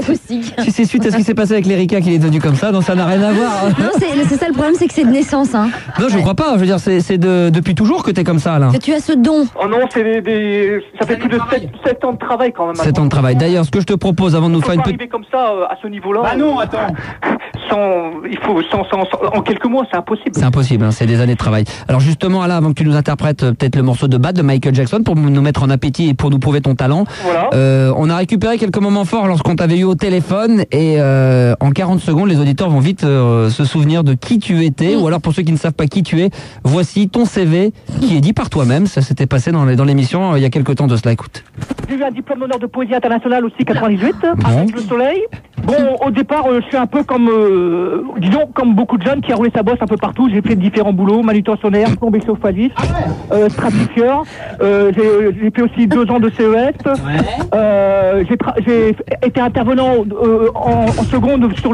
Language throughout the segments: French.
acoustique. Si c'est suite à ce qui s'est passé avec l'Erika qu'il est devenu comme ça, non, ça n'a rien à voir. Non, c'est ça le problème, c'est que c'est de naissance. Hein. Non, je crois pas. Je veux dire, c'est depuis toujours que t'es comme ça, Alain. Que tu as ce don. Oh non, ça fait plus de 7 ans de travail quand même. 7 ans de travail. D'ailleurs, ce que je te propose avant de nous faire une petite... arriver comme ça à ce niveau-là. Bah non, attends. En quelques mois, c'est impossible. C'est impossible, hein, c'est des années de travail. Alors justement, Alain, avant que tu nous interprètes peut-être le morceau de Bad de Michael Jackson pour nous mettre en appétit et pour nous prouver ton talent. Voilà. On a récupéré quelques moments forts lorsqu'on t'avait eu au téléphone et en 40 secondes, les auditeurs vont vite se souvenir de qui tu étais ou alors pour ceux qui ne savent pas qui tu es, voici ton CV qui est dit par toi-même. Ça s'était passé dans l'émission il y a quelques temps de cela. Écoute. J'ai eu un diplôme d'honneur de poésie internationale aussi 98 Bon. avec le soleil. Bon, au départ, je suis un peu comme, disons, comme beaucoup de jeunes qui a roulé sa bosse un peu partout. J'ai fait différents boulots, manutentionnaire, plombier chauffagiste, stratifieur. J'ai fait aussi 2 ans de CES. J'ai été intervenant en seconde sur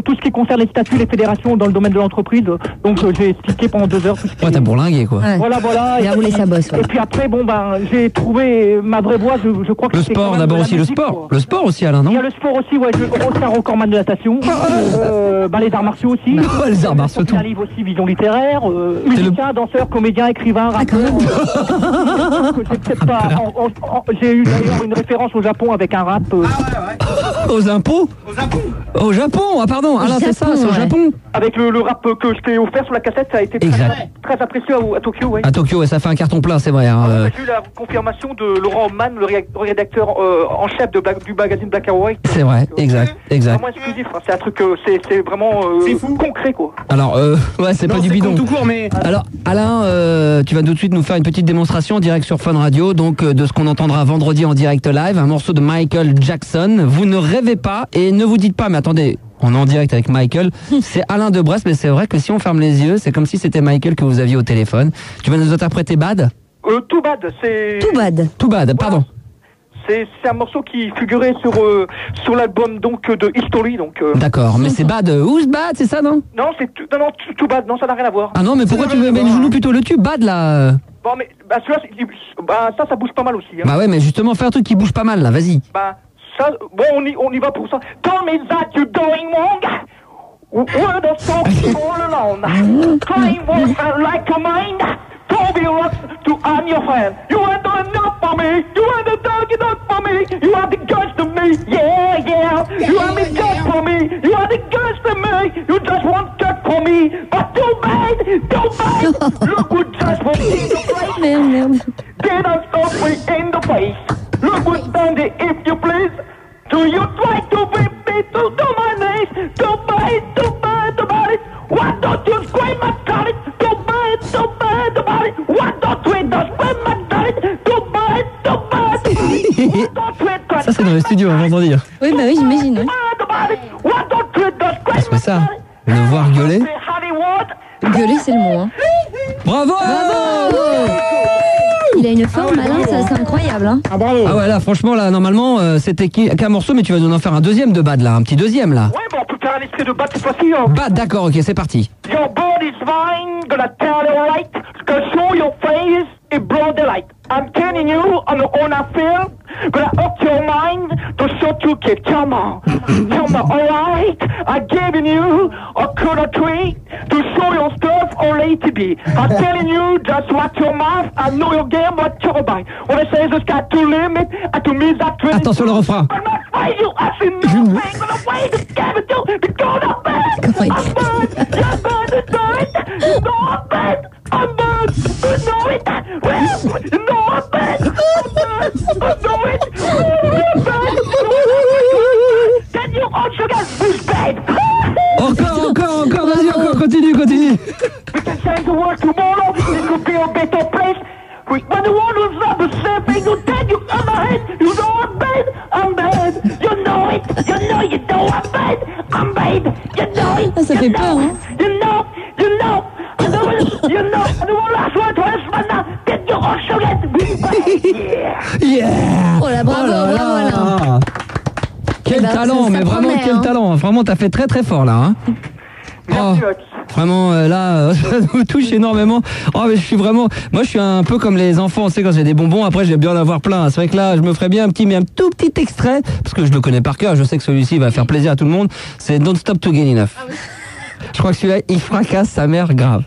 tout ce qui concerne les statuts, les fédérations dans le domaine de l'entreprise. Donc j'ai expliqué pendant 2 heures tout ce qui... Ouais, t'as bourlingué quoi. Ouais. Voilà. Il a roulé sa bosse. Ouais. Et puis après, bon j'ai trouvé ma vraie voie. Je crois que Le c'est sport quand même d'abord de la aussi, le musique, sport. quoi. Le sport aussi, Alain, non? Il y a le sport aussi, ouais. Je un recordman de natation. Les arts martiaux aussi. Les arts martiaux, tout. Un livre aussi, vision littéraire. Musicien, danseur, comédien, écrivain, rappeur. J'ai eu d'ailleurs une référence au Japon avec un rap. Aux impôts? Au Japon, ah pardon, Alain, c'est ça, c'est au Japon. Avec le rap que je t'ai offert sur la cassette, ça a été très apprécié à Tokyo, ouais. À Tokyo, ouais, ça fait un carton plein, c'est vrai. Hein, J'ai eu la confirmation de Laurent Mann, le rédacteur en chef du magazine Black and White. C'est vrai, exact. Vraiment exclusif, hein. C'est un truc, c'est vraiment concret, quoi. Alors, ouais, c'est pas du bidon. Tout court, mais... Alors, Alain, tu vas tout de suite nous faire une petite démonstration en direct sur Fun Radio, donc de ce qu'on entendra vendredi en direct live, un morceau de Michael Jackson. Vous ne rêvez pas et ne vous dites pas, mais attendez, on est en direct avec Michael, c'est Alain de Brest, mais c'est vrai que si on ferme les yeux, c'est comme si c'était Michael que vous aviez au téléphone. Tu vas nous interpréter Bad? Too Bad, c'est... Too Bad, pardon. C'est un morceau qui figurait sur l'album donc de History, donc. D'accord, mais c'est Bad. Who's Bad, c'est ça, non? Non, Too Bad, non, ça n'a rien à voir. Ah non, mais pourquoi tu veux... Mais joue-nous plutôt le tube, Bad, là. Bon, mais celui-là, ça bouge pas mal aussi. Hein. Bah ouais, mais justement, fais un truc qui bouge pas mal, là, vas-y. Ça, bon, on y va pour ça. Tell me that you're going wrong. We're the songs all alone. Crying was like a mind. Toby rocks to I'm your friend. You are the enough for me. You are the dog enough for me. You are the ghost of me. Yeah. You are the ghost for me. You are the ghost of me. You just want cut for me. But too bad. Look who just wants in the place. Merde. Get us off in the face. Look who's standing if you please. Do you try to whip me to my knees? Too bad about it. Why don't you scream at it? Too bad about it. Why don't we just scream at it? Too bad. Ça, c'est dans les studios, avant d'en dire. Oui, bah oui, j'imagine. Parce que ça, le voir gueuler. Gueuler, c'est le mot. Hein. Bravo! Il a une forme, Alain, c'est incroyable. Hein. Ah, bravo. Ah ouais, là, franchement, là, normalement, c'était qu'un morceau, mais tu vas nous en faire un deuxième de Bad, là, un petit deuxième, là. Ouais, bon, on peut faire un esprit de Bad cette fois-ci. Hein. Bad, d'accord, ok, c'est parti. Your body's fine, gonna tell you right, gonna show your face, it blow the light. I'm telling you, on I feel, gonna up your mind, to show you get come on, alright, I'm giving you a color tree, to show your stuff all to be. I'm telling you, just watch your mouth, I know your game, what you're buying. When I say the sky to limit, and to me that tree. Attention le refrain. I'm not afraid you, I see nothing, gonna wait to give it to, to go to bed. I'm bad, you're bad to do it, you know I'm bad. I'm bad, you know it, you know I'm bad, I'm bad, I know it, I'm bad, then you also get this bad. Encore, vas-y, encore, continue. We can change the world tomorrow, it could be a better place. When the world was not the same thing, you tell you I'm ahead, you know I'm bad, you know it, you know I'm bad, you know it, Ah, ça fait peur, hein. you know, and the last one to us, man, then you also get this bad, Yeah! Oh là, bravo, Alain. Quel Eh ben, talent, ça mais vraiment promet, quel hein. talent. Vraiment, t'as fait très très fort là. Hein. Merci, Max. Vraiment, là, ça nous touche énormément. Oh, mais je suis un peu comme les enfants, tu sais, quand j'ai des bonbons, après, j'aime bien en avoir plein. C'est vrai que là, je me ferais bien un tout petit extrait, parce que je le connais par cœur, je sais que celui-ci va faire plaisir à tout le monde. C'est Don't Stop to Get Enough. Je crois que celui-là, il fracasse sa mère grave.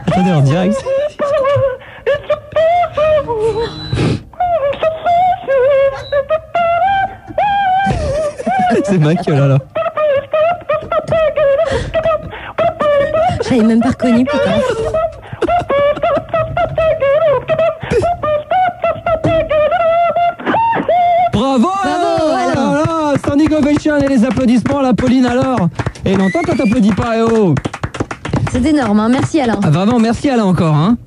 Attendez, en direct. C'est Michael alors. J'avais même pas reconnu, putain. Bravo, alors. Standing ovation et les applaudissements à la Pauline alors. Et longtemps quand t'applaudis pas, oh. C'est énorme, hein. Merci Alain. Ah, vraiment, merci Alain encore, hein.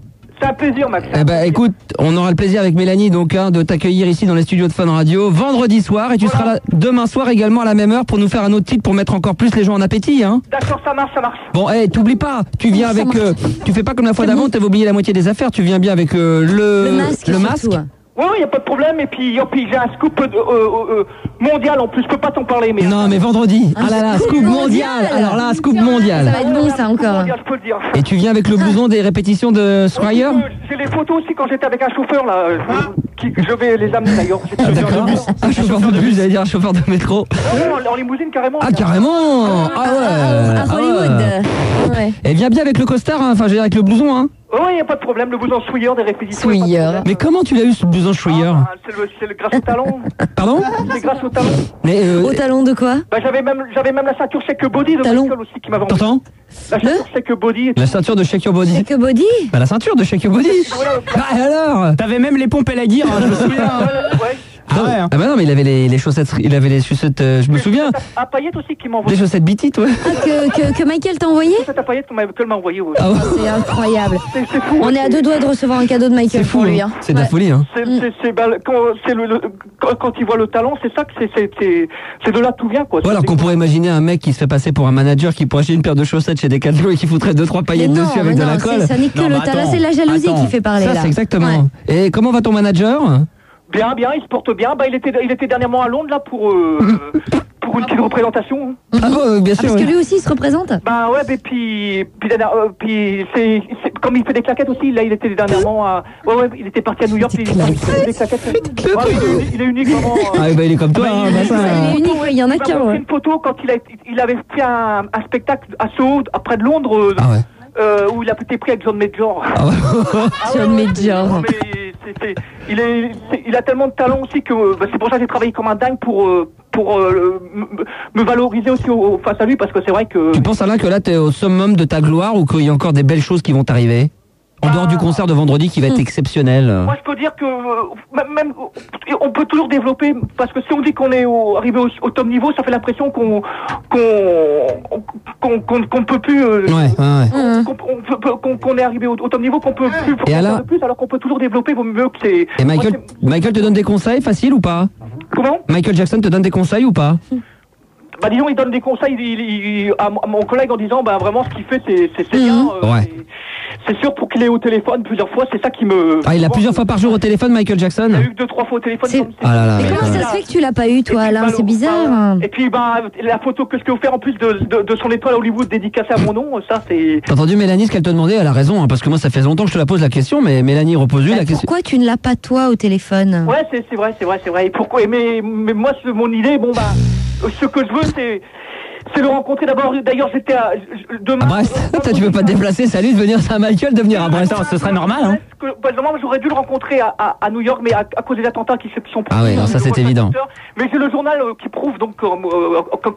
C'est un plaisir, Max. Eh ben, écoute, on aura le plaisir avec Mélanie donc de t'accueillir ici dans les studios de Fun Radio vendredi soir et tu seras là demain soir également à la même heure pour nous faire un autre titre pour mettre encore plus les gens en appétit, hein. D'accord, ça marche. Bon, t'oublies pas, tu viens avec, tu fais pas comme la fois d'avant, t'avais oublié la moitié des affaires, tu viens bien avec le masque. Surtout. Oui, y a pas de problème. Et puis j'ai un scoop mondial en plus. Je peux pas t'en parler, mais. Non, mais vendredi. Ah là là, scoop mondial. Alors là, scoop mondial. Ça va être bon ça encore. Mondial, je peux le dire. Et tu viens avec le blouson des répétitions de Swire. J'ai les photos aussi quand j'étais avec un chauffeur là. Je vais les amener d'ailleurs. Ah, d'accord. Un chauffeur de bus, j'allais dire un chauffeur de métro. En limousine carrément. Ah, carrément. Ah ouais. À Hollywood. Ouais. Et viens bien avec le costard, hein. Enfin, je veux dire avec le blouson, hein. Oui, y a pas de problème. Le blouson Swire des répétitions. Swire. Mais comment tu l'as eu ce blouson Swire? C'est le grâce au talon. Pardon? C'est grâce au talon. Mais Au talon de quoi? Bah, j'avais même la ceinture Shake Body de Talon. Michael aussi qui m'avait t'entends? La ceinture Shake Body. La ceinture de Shake Your Body. Shake Body? Bah la ceinture de Shake Your Body. Bah alors? T'avais même les pompes et la guire, hein, je me souviens. Ouais. Ah ouais. Ah bah non, mais il avait les chaussettes, je me souviens. À paillettes aussi qui m'a Des envoyé. chaussettes bitit, ouais. Ah, que Michael t'a envoyé? Cette à paillettes qu'elle m'a envoyé. Ouais. Ah ouais. C'est incroyable. C'est fou. On est à 2 doigts de recevoir un cadeau de Michael C'est fou, pour lui. hein. Hein. C'est de la folie, hein. Quand il voit le talent, c'est ça que c'est de là tout vient quoi. Ouais, alors qu'on pourrait imaginer un mec qui se fait passer pour un manager qui pourrait acheter une paire de chaussettes chez Decathlon et qui foutrait 2-3 paillettes Mais non, dessus avec mais de la non, colle. ça n'est que Non, le mais talent, attends, c'est la jalousie attends. qui fait parler Ça, là. c'est exactement. Ouais. Et comment va ton manager? Bien, il se porte bien. Bah, il était dernièrement à Londres là pour une petite représentation. Ah bon, bien Ah, sûr. parce que oui. lui aussi il se représente? Bah ouais, mais puis c'est comme il fait des claquettes aussi. Là, il était dernièrement à il était parti à New York. Il fait des claquettes. Ouais, il est unique vraiment. Ah bah il est comme toi, hein, bah, ça, Il est unique, il y en a Il m'a qu'un. montré Ouais. une photo quand il avait fait un spectacle à Soho, près de Londres, Ah ouais. où il a été pris avec John Major. Ah ouais. John Major. Non, mais il a tellement de talent aussi que c'est pour ça que j'ai travaillé comme un dingue pour me valoriser aussi face à lui parce que c'est vrai que. Tu penses Alain que là t'es au summum de ta gloire ou qu'il y a encore des belles choses qui vont t'arriver? En dehors du concert de vendredi qui va être exceptionnel. Moi, je peux dire que même on peut toujours développer parce que si on dit qu'on est arrivé au top niveau, ça fait l'impression qu'on peut plus. Qu'on est arrivé au top niveau, qu'on peut plus. Et alors, de plus, alors qu'on peut toujours développer. Vaut mieux que c'est. Et Michael te donne des conseils faciles ou pas? Comment? Michael Jackson te donne des conseils ou pas? Bah disons, il donne des conseils à mon collègue en disant bah vraiment ce qu'il fait c'est bien. Ouais. C'est sûr pour qu'il ait au téléphone plusieurs fois, c'est ça qui me. Ah, il a plusieurs fois par jour au téléphone, Michael Jackson? Il a eu 2-3 fois au téléphone. C'est- comme c'est- Ah là là. Mais comment ça se fait que tu l'as pas eu toi, Alain? C'est bizarre. Et puis bah la photo que je peux vous faire en plus de son étoile à Hollywood dédicacée à mon nom, ça c'est. T'as entendu Mélanie ce qu'elle te demandait? Elle a raison, hein, parce que moi ça fait longtemps que je te la pose la question, mais Mélanie repose-lui la question. Pourquoi tu ne l'as pas toi au téléphone? Ouais, c'est vrai. Et pourquoi? Mais moi, mon idée, bon bah, ce que je veux, c'est le rencontrer d'abord. D'ailleurs, j'étais demain. À Brest? Tu veux pas te déplacer, salut, de venir Saint-Michael, de venir à Brest? Ce serait normal, hein. Normalement, j'aurais dû le rencontrer à New York, mais à cause des attentats qui sont Ah oui, non, ça, c'est évident. Mais j'ai le journal qui prouve, donc,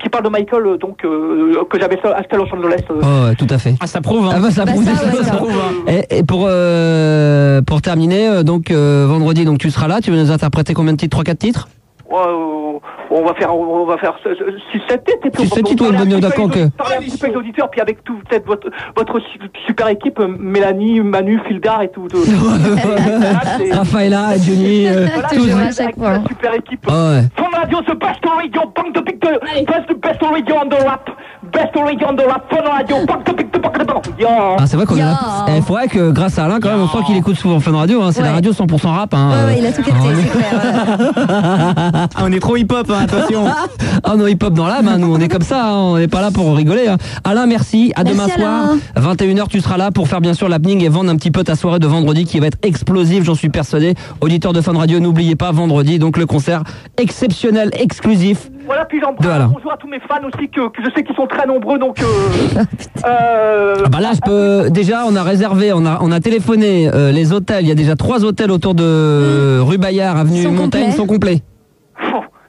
qui parle de Michael, donc, que j'avais acheté à Los Angeles. Oh, ouais, tout à fait. Ah, ça prouve, hein. Ah bah ça Bah, prouve, ça, ouais, ça. prouve, hein. Et pour terminer, donc vendredi, donc tu seras là, tu vas nous interpréter combien de titres? 3-4 titres? On va faire 6-7 titres. Et puis 6-7 titres, ouais, bon, d'accord, que. Parler un petit peu avec l'auditeur, puis avec tout, peut-être votre super équipe, Mélanie, Manu, Fildar et tout. Rafaela, Johnny, Voilà, tous. à chaque fois. la super équipe. Ah ouais. Fun Radio, the best radio, bang the best radio on the rap. Best origin de la Fun Radio. Yo. Ah, c'est vrai qu'on est là. Il faudrait que grâce à Alain, quand même, on sent qu'il écoute souvent Fun Radio. Hein. C'est la radio 100% rap. Hein. Ouais, il a tout capté, c'est clair. Ah, on est trop hip-hop, hein, attention. Ah, non, hip-hop dans l'âme, hein. Nous, on est comme ça. Hein. On n'est pas là pour rigoler. Hein. Alain, merci. À demain soir. 21h, tu seras là pour faire bien sûr l'happening et vendre un petit peu ta soirée de vendredi qui va être explosive, j'en suis persuadé. Auditeur de Fun Radio, n'oubliez pas, vendredi, donc le concert exceptionnel, exclusif. Voilà, puis j'en prends un bonjour à tous mes fans aussi, que je sais qu'ils sont très nombreux, donc... Ah bah là, je peux... Déjà, on a réservé, on a téléphoné les hôtels. Il y a déjà 3 hôtels autour de rue Bayard, avenue Montaigne, sont complets.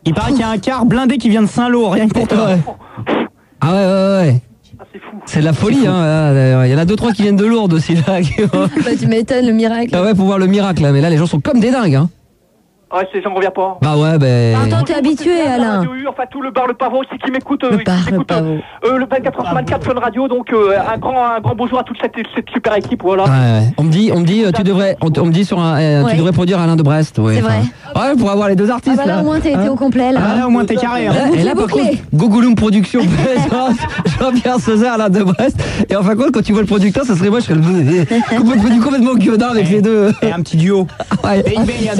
Il paraît qu'il y a un car blindé qui vient de Saint-Lô, rien que pour toi. Ah ouais. Ah, c'est fou. C'est de la folie, hein. Il y en a 2-3 qui viennent de Lourdes aussi, là. Bah, tu m'étonnes, le miracle. Ah ouais, pour voir le miracle, là. Mais là, les gens sont comme des dingues, hein. Ouais, j'en reviens pas. Bah ouais, Attends, t'es habitué, Alain. Enfin, tout le bar Le Pavot aussi qui m'écoute. Le bar Le Pavot. Le 24h24 Fun Radio, donc un grand bonjour à toute cette super équipe, voilà. Ouais. On me dit, tu devrais sur tu devrais produire Alain de Brest. Ouais, c'est vrai. Ouais, pour avoir les 2 artistes. Ah bah là, au moins, t'es au complet, là. Ah, là, au moins, t'es carré. Hein. Et là, par contre, Gogouloum Production, Jean-Pierre Sauzet, Alain de Brest. Et en fin de compte, quand tu vois le producteur, ça serait moi, je serais complètement gueudin avec les deux. Et un petit duo. Ouais.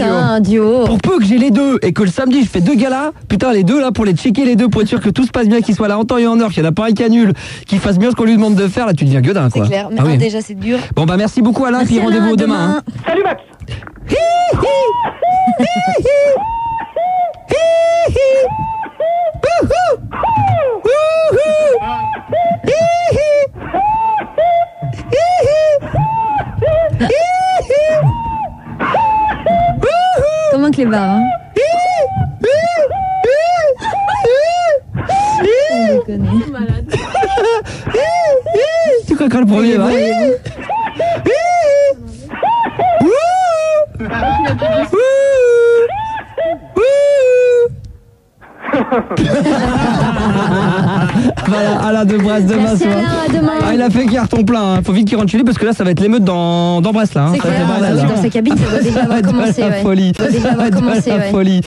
Un duo. Pour peu que j'ai les deux et que le samedi je fais 2 galas, putain les deux là pour les checker les deux pour être sûr que tout se passe bien, qu'ils soient là en temps et en heure, qu'il n'y en a pas un qui annule, qu'il fasse bien ce qu'on lui demande de faire, là tu deviens gueudin quoi. C'est clair, mais déjà c'est dur. Bon bah merci beaucoup Alain, puis rendez-vous demain. Hein. Salut Max. Comment que les barres, hein? On déconne. Malade. Tu crois que le premier va? Voilà, Alain de Brest demain Merci soir. Alain, à demain. Ah, il a fait carton plein. Hein. Faut vite qu'il rentre chez lui parce que là, ça va être l'émeute dans Brest là. Hein. C'est clair, dans sa cabine, ça doit déjà avoir commencé. Folie. Ça doit déjà avoir commencé, ouais. Folie.